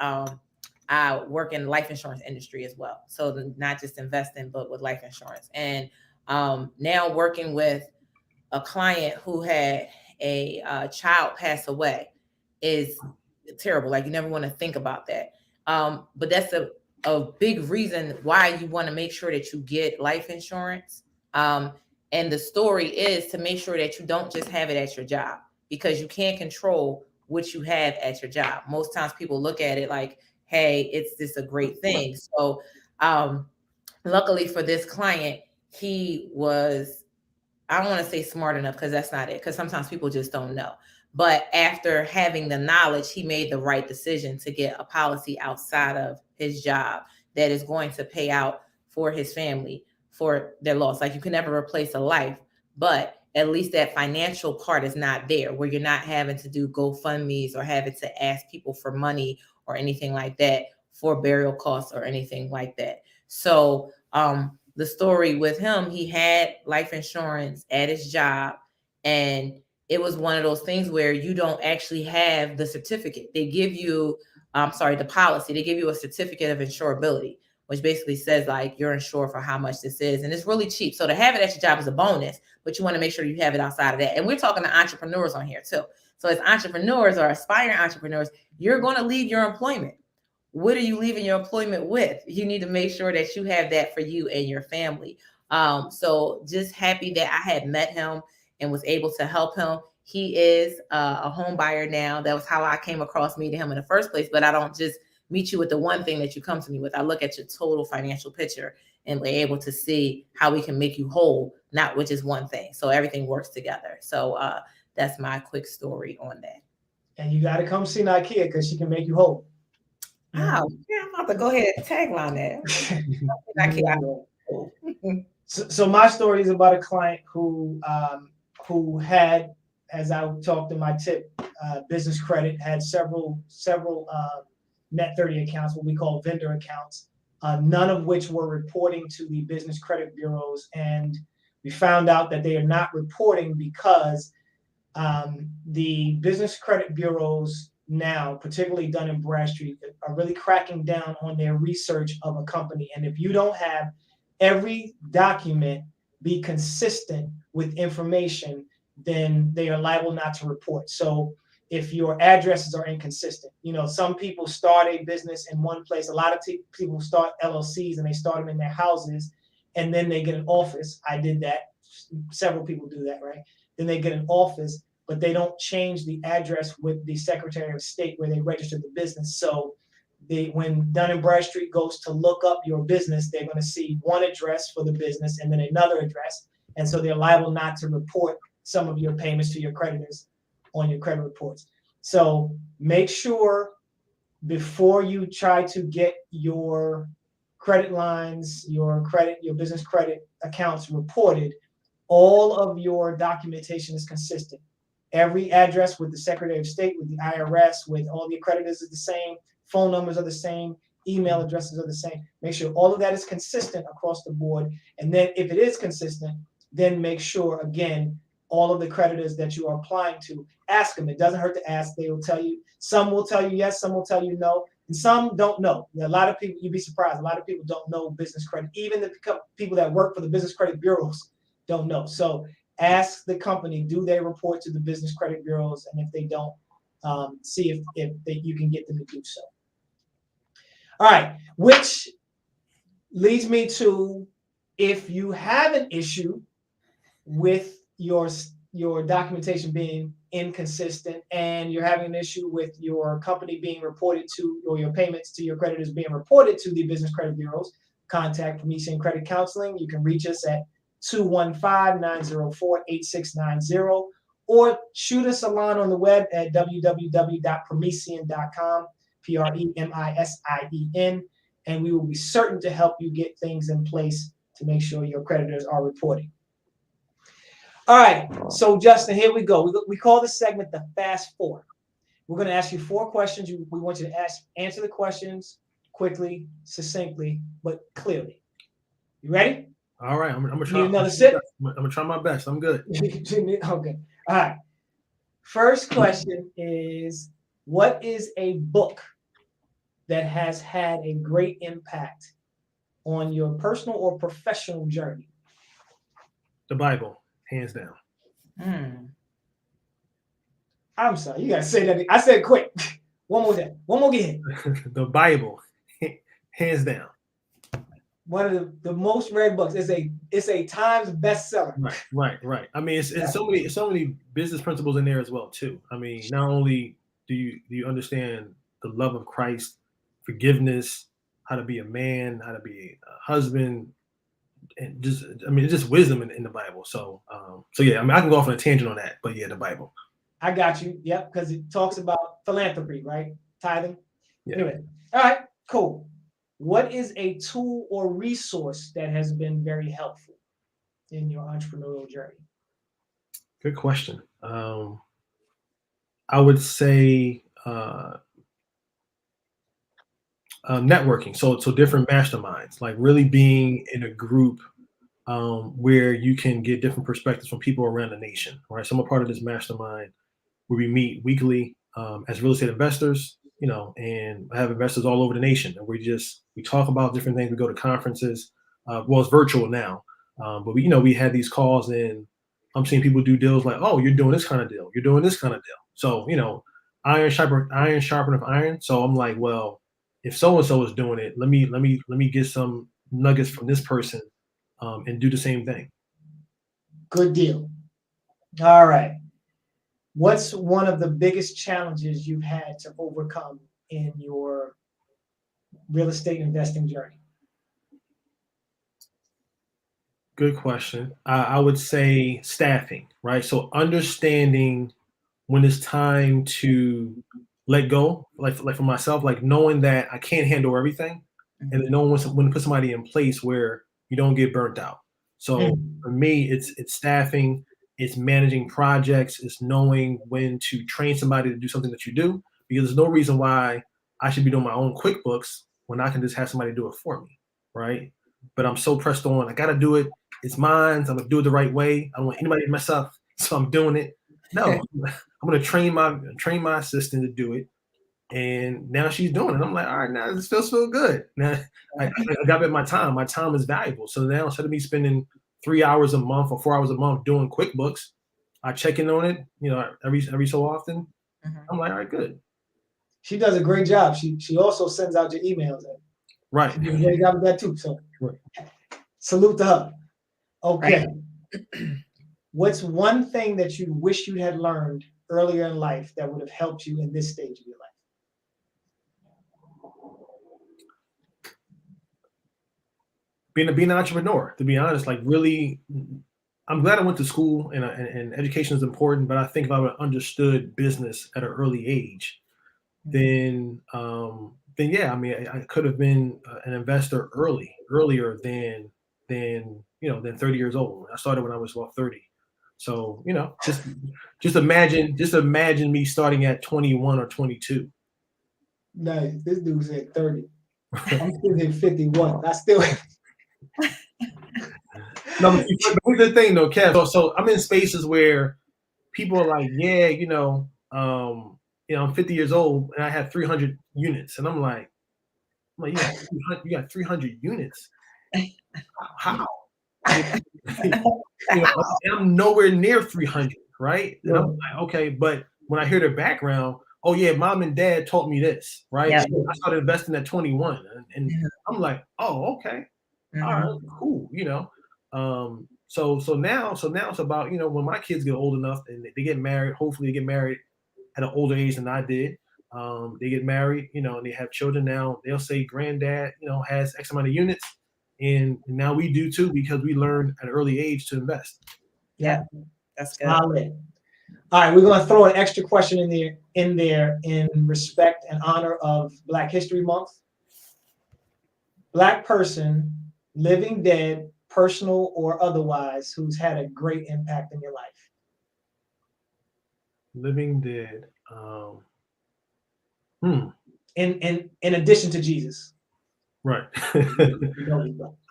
I work in the life insurance industry as well. So not just investing, but with life insurance. And now working with a client who had a child pass away is terrible. Like, you never want to think about that. But that's a big reason why you want to make sure that you get life insurance. And the story is to make sure that you don't just have it at your job, because you can't control what you have at your job. Most times people look at it like, hey, it's just a great thing. So luckily for this client, he was, I don't want to say smart enough, because that's not it, because sometimes people just don't know. But after having the knowledge, he made the right decision to get a policy outside of his job that is going to pay out for his family for their loss. Like, you can never replace a life, but at least that financial part is not there, where you're not having to do GoFundMes or having to ask people for money or anything like that for burial costs or anything like that. So the story with him, he had life insurance at his job, and it was one of those things where you don't actually have the certificate. They give you, the policy, they give you a certificate of insurability, which basically says like you're insured for how much this is. And it's really cheap. So to have it at your job is a bonus, but you want to make sure you have it outside of that. And we're talking to entrepreneurs on here too. So as entrepreneurs or aspiring entrepreneurs, you're going to leave your employment. What are you leaving your employment with? You need to make sure that you have that for you and your family. So just happy that I had met him and was able to help him. He is a home buyer now. That was how I came across meeting him in the first place. But I don't just meet you with the one thing that you come to me with. I look at your total financial picture and be able to see how we can make you whole, not with just one thing. So everything works together. So that's my quick story on that. And you got to come see Nykeia, because she can make you whole. Wow, yeah, I'm about to go ahead and tagline that. So my story is about a client who had, as I talked in my tip, business credit, had several net 30 accounts, what we call vendor accounts, none of which were reporting to the business credit bureaus. And we found out that they are not reporting because the business credit bureaus now, particularly done in Bradstreet, are really cracking down on their research of a company. And if you don't have every document be consistent with information, then they are liable not to report. So if your addresses are inconsistent, some people start a business in one place. A lot of people start LLCs and they start them in their houses, and then they get an office. I did that several people do that, right? Then they get an office, but they don't change the address with the Secretary of State where they registered the business. So when Dun & Bradstreet goes to look up your business, they're going to see one address for the business and then another address. And so they're liable not to report some of your payments to your creditors on your credit reports. So make sure before you try to get your credit lines, your business credit accounts reported, all of your documentation is consistent. Every address with the Secretary of State, with the IRS, with all the accreditors is the same. Phone numbers are the same. Email addresses are the same. Make sure all of that is consistent across the board. And then if it is consistent, then make sure, again, all of the creditors that you are applying to, ask them. It doesn't hurt to ask. They will tell you. Some will tell you yes, some will tell you no, and some don't know. A lot of people, you'd be surprised, a lot of people don't know business credit. Even the people that work for the business credit bureaus don't know. So ask the company, do they report to the business credit bureaus? And if they don't, see if you can get them to do so. All right, which leads me to, if you have an issue with your documentation being inconsistent and you're having an issue with your company being reported to, or your payments to your creditors being reported to the business credit bureaus, contact Premisien Credit Counseling. You can reach us at 215-904-8690 or shoot us a line on the web at www.premisien.com, Premisien, and we will be certain to help you get things in place to make sure your creditors are reporting. All right, so Justin, here we go. We call this segment the Fast Four. We're going to ask you 4 questions. We want you to answer the questions quickly, succinctly, but clearly. You ready? All right, I'm gonna try. Need another sip? I'm gonna try my best. I'm good. Okay. All right. First question is, what is a book that has had a great impact on your personal or professional journey? The Bible, hands down. I'm sorry, you gotta say that. I said quick. One more time. One more again. The Bible, hands down. One of the most read books. It's a Times bestseller. Right. I mean, it's so many business principles in there as well too. I mean, not only do you understand the love of Christ, forgiveness, how to be a man, how to be a husband, and it's just wisdom in the Bible. So yeah, I mean, I can go off on a tangent on that, but yeah, the Bible. I got you. Yep, because it talks about philanthropy, right? Tithing. Yeah. Anyway, all right, cool. What is a tool or resource that has been very helpful in your entrepreneurial journey? Good question. I would say networking. So different masterminds, like really being in a group where you can get different perspectives from people around the nation. Right. So I'm a part of this mastermind where we meet weekly as real estate investors, and I have investors all over the nation, and we talk about different things. We go to conferences. Well, it's virtual now, but we had these calls, and I'm seeing people do deals like, oh, you're doing this kind of deal, you're doing this kind of deal. So iron sharpeneth iron. So I'm like, well, if so and so is doing it, let me get some nuggets from this person and do the same thing. Good deal. All right. What's one of the biggest challenges you've had to overcome in your real estate investing journey? Good question. I would say staffing, right? So understanding when it's time to let go, like for myself, like knowing that I can't handle everything, and then knowing when to put somebody in place where you don't get burnt out. So for me, it's staffing. It's managing projects. It's knowing when to train somebody to do something that you do, because there's no reason why I should be doing my own QuickBooks when I can just have somebody do it for me, right? But I'm so pressed on, I got to do it. It's mine. I'm going to do it the right way. I don't want anybody to mess up, so I'm doing it. No, I'm going to train my assistant to do it. And now she's doing it. I'm like, all right, now this feels so good. Now I got to bet my time. My time is valuable. So now instead of me spending 3 hours a month or 4 hours a month doing QuickBooks, I check in on it, every so often. I'm like, all right, good. She does a great job. She also sends out your emails. Right. She does a great job with that too. So right. Salute to her. Okay. Right. What's one thing that you wish you had learned earlier in life that would have helped you in this stage of your life? Being an entrepreneur, to be honest, like really, I'm glad I went to school and education is important, but I think if I would have understood business at an early age, then yeah, I mean, I could have been an investor earlier than 30 years old. I started when I was about 30. So, just imagine me starting at 21 or 22. Nice. This dude said 30. I'm still at 51. I still. No, but here's the thing though, Kev. So I'm in spaces where people are like, yeah, I'm 50 years old and I have 300 units, and I'm like, you got 300 units? How? I'm nowhere near 300, right? And I'm like, okay, but when I hear their background, oh yeah, mom and dad taught me this, right? Yeah. So I started investing at 21, and I'm like, oh, okay, all right, cool, So now it's about, when my kids get old enough and they get married, hopefully they get married at an older age than I did. They get married, and they have children now. They'll say, granddad, has X amount of units. And now we do too, because we learned at an early age to invest. Yeah, that's good. All right, we're going to throw an extra question in there in respect and honor of Black History Month. Black person, living, dead, personal or otherwise, who's had a great impact in your life. Living, dead. In addition to Jesus. Right.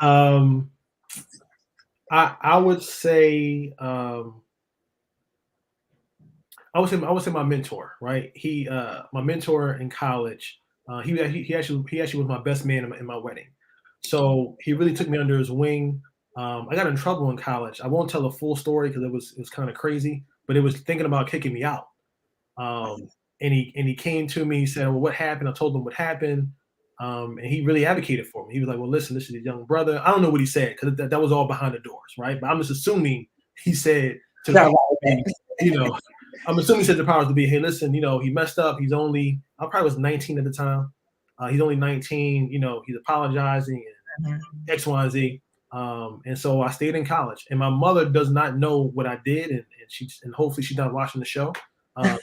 I would say my mentor, right? He my mentor in college. He actually was my best man in my wedding. So he really took me under his wing. I got in trouble in college. I won't tell the full story because it was kind of crazy, but it was thinking about kicking me out. And he came to me. He said, "Well, what happened?" I told him what happened. And he really advocated for me. He was like, "Well, listen, this is a young brother." I don't know what he said because that was all behind the doors, right? But I'm just assuming he said to me, I'm assuming he said the powers to be, "Hey, listen, he messed up. I probably was 19 at the time. He's only 19. He's apologizing and X, Y, and Z." And so I stayed in college, and my mother does not know what I did, and hopefully she's not watching the show. But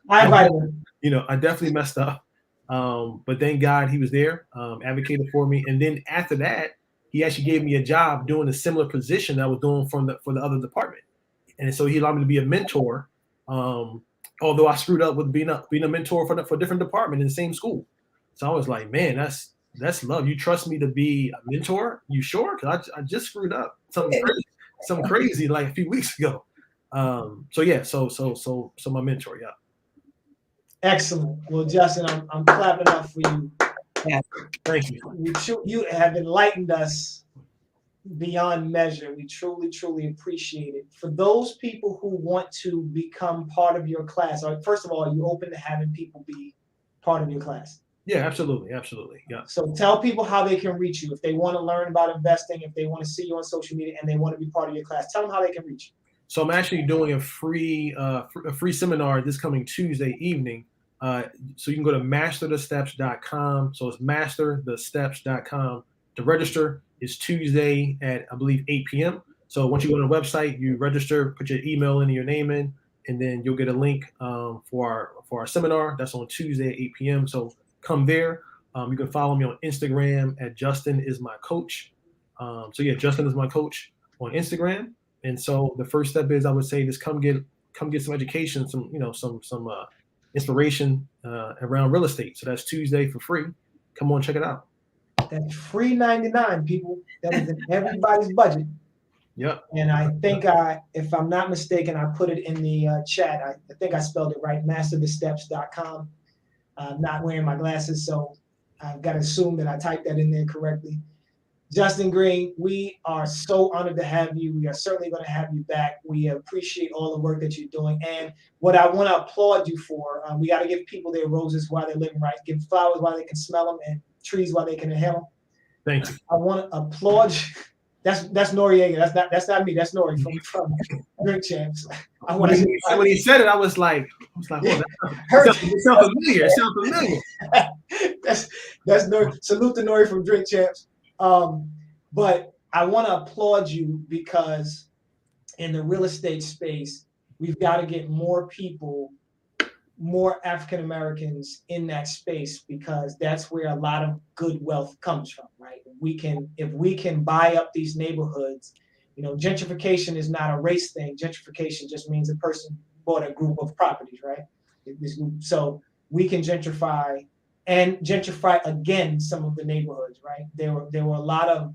I definitely messed up. But thank God he was there, advocated for me. And then after that, he actually gave me a job doing a similar position that I was doing for the other department. And so he allowed me to be a mentor. Although I screwed up with being a mentor for a different department in the same school. So I was like, man, that's love. You trust me to be a mentor? You sure? Because I just screwed up something crazy like a few weeks ago. So my mentor, yeah. Excellent. Well, Justin, I'm clapping up for you. Yeah. Thank you. You have enlightened us beyond measure. We truly, truly appreciate it. For those people who want to become part of your class, first of all, are you open to having people be part of your class? Yeah, absolutely. Yeah. So tell people how they can reach you. If they want to learn about investing, if they want to see you on social media and they want to be part of your class, tell them how they can reach you. So I'm actually doing a free seminar this coming Tuesday evening. So you can go to masterthesteps.com. So it's masterthesteps.com. To register is Tuesday at, I believe, 8 p.m. So once you go to the website, you register, put your email in, your name in, and then you'll get a link for our seminar. That's on Tuesday at 8 p.m. So come there. You can follow me on Instagram at Justin is my coach. Justin is my coach on Instagram. And so the first step is, I would say, just come get some education, some inspiration around real estate. So that's Tuesday for free. Come on, check it out. That's free 99, people. That is in everybody's budget. Yep. And I think if I'm not mistaken, I put it in the chat. I think I spelled it right, masterthesteps.com. I'm not wearing my glasses, so I've got to assume that I typed that in there correctly. Justin Green, we are so honored to have you. We are certainly going to have you back. We appreciate all the work that you're doing. And what I want to applaud you for, we got to give people their roses while they're living right, give flowers while they can smell them, and trees while they can inhale them. Thank you. I want to applaud you That's Noriega. That's not me. That's Nori from Drink Champs. When he said it, I was like, oh, it sounds familiar. It sounds familiar. That's Nori. Salute to Nori from Drink Champs. But I want to applaud you because in the real estate space, we've got to get more people, more African Americans in that space, because that's where a lot of good wealth comes from, right? If we can buy up these neighborhoods, gentrification is not a race thing. Gentrification just means a person bought a group of properties, right? So we can gentrify again some of the neighborhoods, right? There were a lot of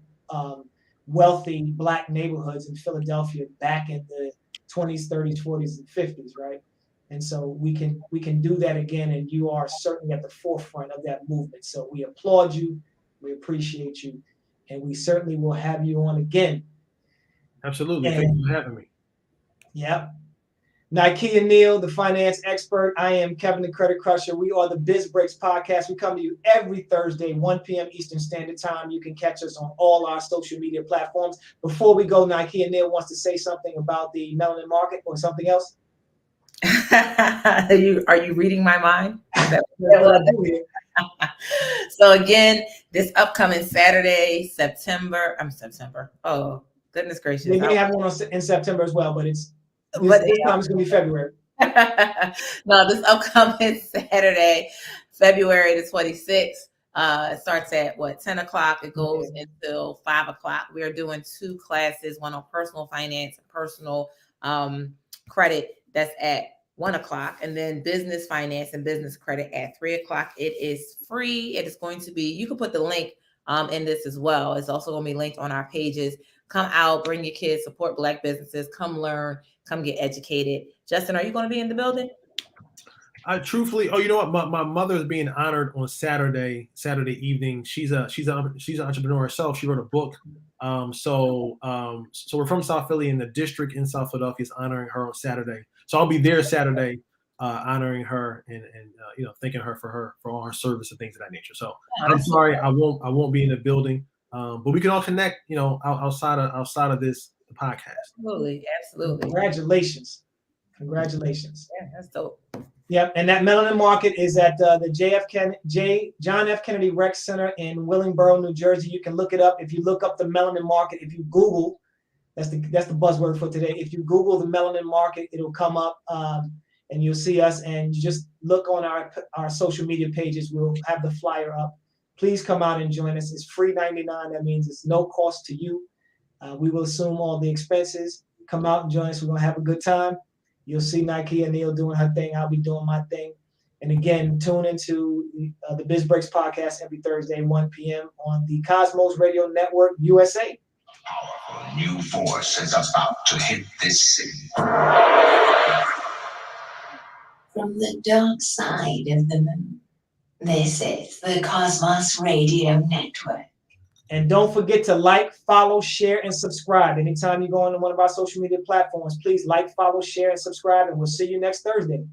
wealthy Black neighborhoods in Philadelphia back in the 20s, 30s, 40s, and 50s, right? And so we can do that again, and you are certainly at the forefront of that movement. So we applaud you, we appreciate you, and we certainly will have you on again. Absolutely. Thank you for having me. Yeah. Nykeia Neal, the finance expert. I am Kevin, the Credit Crusher. We are the Biz Breaks Podcast. We come to you every Thursday, 1 p.m. Eastern Standard Time. You can catch us on all our social media platforms. Before we go, Nykeia Neal wants to say something about the melanin market or something else. Are you reading my mind? So again, this upcoming Saturday, September. Oh, goodness gracious. They may have one in September as well, but this time it's going to be February. No, this upcoming Saturday, February the 26th. It starts at 10 o'clock. It goes until 5 o'clock. We are doing 2 classes, one on personal finance, personal credit. That's at 1 o'clock, and then business finance and business credit at 3 o'clock. It is free. It is going to be, you can put the link in this as well. It's also going to be linked on our pages. Come out, bring your kids, support Black businesses, come learn, come get educated. Justin, are you going to be in the building? Truthfully, you know what? My mother is being honored on Saturday evening. She's an entrepreneur herself. She wrote a book. So we're from South Philly, and the district in South Philadelphia is honoring her on Saturday. So I'll be there Saturday, honoring her and thanking her for all her service and things of that nature. So I'm sorry, I won't be in the building, but we can all connect, outside of this podcast. Absolutely. Congratulations. Yeah, that's dope. Yep, and that melanin market is at the John F. Kennedy Rec Center in Willingboro, New Jersey. You can look it up. If you look up the melanin market, if you Google, that's the buzzword for today. If you Google the melanin market, it'll come up, and you'll see us. And you just look on our social media pages. We'll have the flyer up. Please come out and join us. It's free $99. That means it's no cost to you. We will assume all the expenses. Come out and join us. We're gonna have a good time. You'll see Nykeia Neal doing her thing. I'll be doing my thing. And again, tune into the Biz Breaks Podcast every Thursday, 1 p.m. on the Cosmos Radio Network, USA. A powerful new force is about to hit this city. From the dark side of the moon, this is the Cosmos Radio Network. And don't forget to like, follow, share, and subscribe. Anytime you go on one of our social media platforms, please like, follow, share, and subscribe. And we'll see you next Thursday.